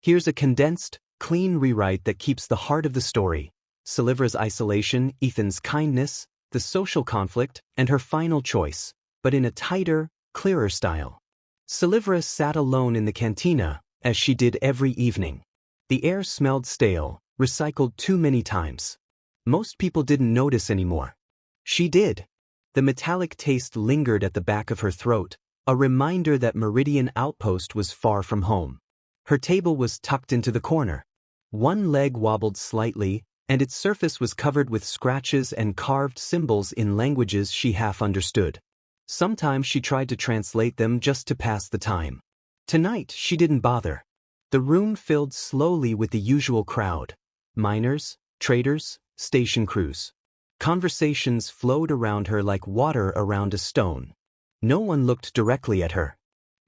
Here's a condensed, clean rewrite that keeps the heart of the story: Celivra's isolation, Ethan's kindness, the social conflict, and her final choice, but in a tighter, clearer style. Celivra sat alone in the cantina, as she did every evening. The air smelled stale, recycled too many times. Most people didn't notice anymore. She did. The metallic taste lingered at the back of her throat, a reminder that Meridian Outpost was far from home. Her table was tucked into the corner. One leg wobbled slightly, and its surface was covered with scratches and carved symbols in languages she half understood. Sometimes she tried to translate them just to pass the time. Tonight she didn't bother. The room filled slowly with the usual crowd: miners, traders, station crews. Conversations flowed around her like water around a stone. No one looked directly at her.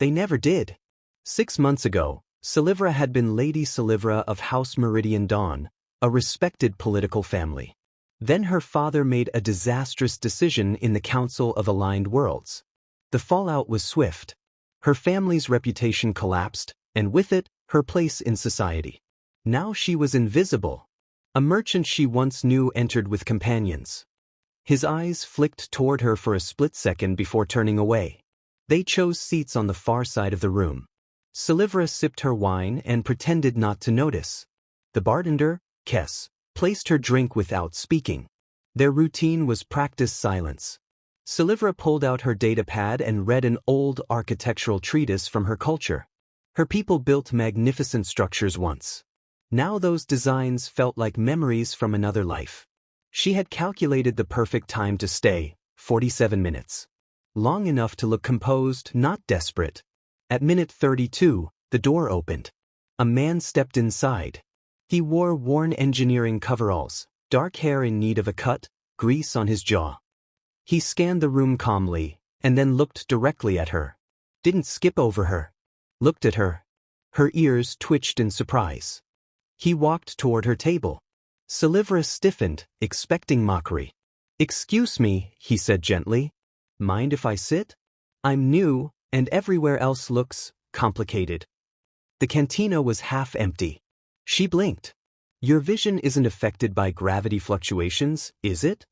They never did. 6 months ago, Celivra had been Lady Celivra of House Meridian Dawn, a respected political family. Then her father made a disastrous decision in the Council of Aligned Worlds. The fallout was swift. Her family's reputation collapsed, and with it, her place in society. Now she was invisible. A merchant she once knew entered with companions. His eyes flicked toward her for a split second before turning away. They chose seats on the far side of the room. Celivra sipped her wine and pretended not to notice. The bartender, Kess, placed her drink without speaking. Their routine was practice silence. Celivra pulled out her datapad and read an old architectural treatise from her culture. Her people built magnificent structures once. Now those designs felt like memories from another life. She had calculated the perfect time to stay, 47 minutes. Long enough to look composed, not desperate. At minute 32, the door opened. A man stepped inside. He wore worn engineering coveralls, dark hair in need of a cut, grease on his jaw. He scanned the room calmly, and then looked directly at her. Didn't skip over her. Looked at her. Her ears twitched in surprise. He walked toward her table. Celivra stiffened, expecting mockery. "Excuse me," he said gently. "Mind if I sit? I'm new, and everywhere else looks complicated." The cantina was half empty. She blinked. "Your vision isn't affected by gravity fluctuations, is it?"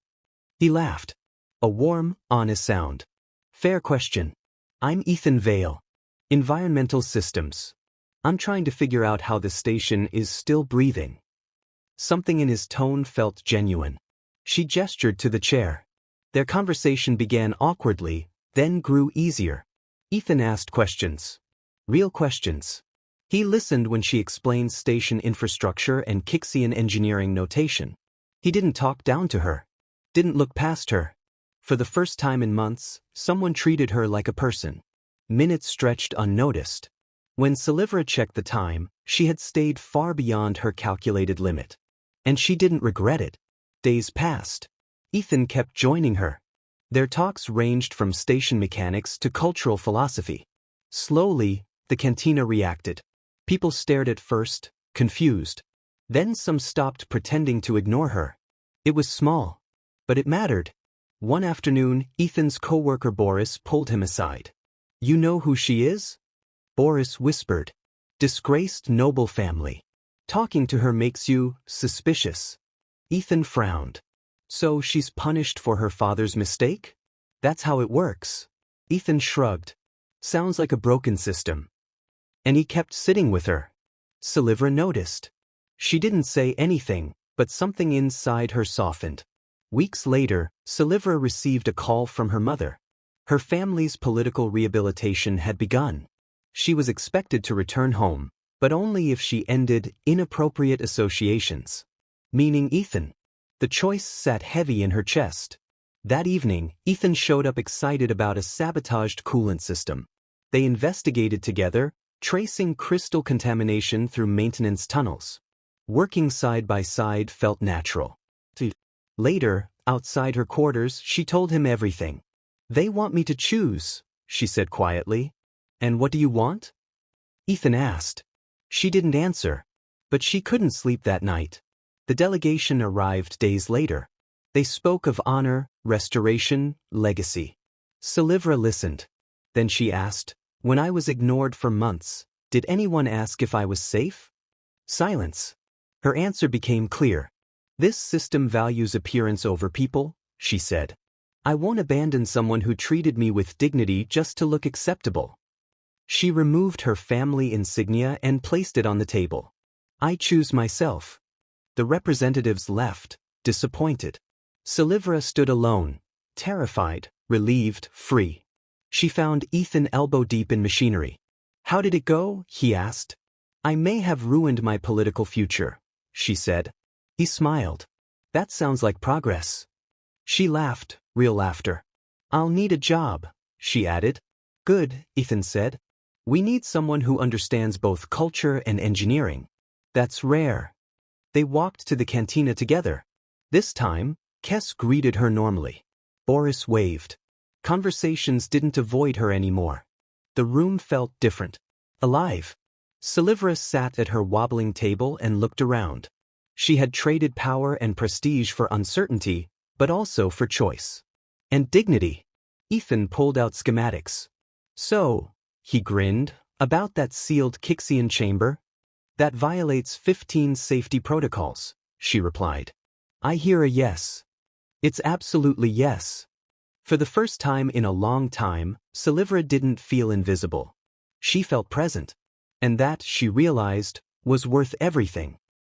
He laughed. A warm, honest sound. "Fair question. I'm Ethan Vale. Environmental Systems. I'm trying to figure out how the station is still breathing." Something in his tone felt genuine. She gestured to the chair. Their conversation began awkwardly, then grew easier. Ethan asked questions. Real questions. He listened when she explained station infrastructure and Kixian engineering notation. He didn't talk down to her. Didn't look past her. For the first time in months, someone treated her like a person. Minutes stretched unnoticed. When Celivra checked the time, she had stayed far beyond her calculated limit. And she didn't regret it. Days passed. Ethan kept joining her. Their talks ranged from station mechanics to cultural philosophy. Slowly, the cantina reacted. People stared at first, confused. Then some stopped pretending to ignore her. It was small, but it mattered. One afternoon, Ethan's coworker Boris pulled him aside. "You know who she is?" Boris whispered. "Disgraced noble family. Talking to her makes you suspicious." Ethan frowned. "So she's punished for her father's mistake? That's how it works." Ethan shrugged. "Sounds like a broken system." And he kept sitting with her. Celivra noticed. She didn't say anything, but something inside her softened. Weeks later, Celivra received a call from her mother. Her family's political rehabilitation had begun. She was expected to return home, but only if she ended inappropriate associations. Meaning Ethan. The choice sat heavy in her chest. That evening, Ethan showed up excited about a sabotaged coolant system. They investigated together, tracing crystal contamination through maintenance tunnels. Working side by side felt natural. Later, outside her quarters, she told him everything. "They want me to choose," she said quietly. "And what do you want?" Ethan asked. She didn't answer. But she couldn't sleep that night. The delegation arrived days later. They spoke of honor, restoration, legacy. Celivra listened. Then she asked, "When I was ignored for months, did anyone ask if I was safe?" Silence. Her answer became clear. This system values appearance over people, she said. I won't abandon someone who treated me with dignity just to look acceptable. She removed her family insignia and placed it on the table. I choose myself. The representatives left, disappointed. Celivra stood alone, terrified, relieved, free. She found Ethan elbow-deep in machinery. How did it go? He asked. I may have ruined my political future, she said. He smiled. That sounds like progress. She laughed, real laughter. I'll need a job, she added. Good, Ethan said. We need someone who understands both culture and engineering. That's rare. They walked to the cantina together. This time, Kes greeted her normally. Boris waved. Conversations didn't avoid her anymore. The room felt different. Alive. Celivra sat at her wobbling table and looked around. She had traded power and prestige for uncertainty, but also for choice. And dignity. Ethan pulled out schematics. So, he grinned, about that sealed Kixian chamber? That violates 15 safety protocols, she replied. I hear a yes. It's absolutely yes. For the first time in a long time, Celivra didn't feel invisible. She felt present. And that, she realized, was worth everything.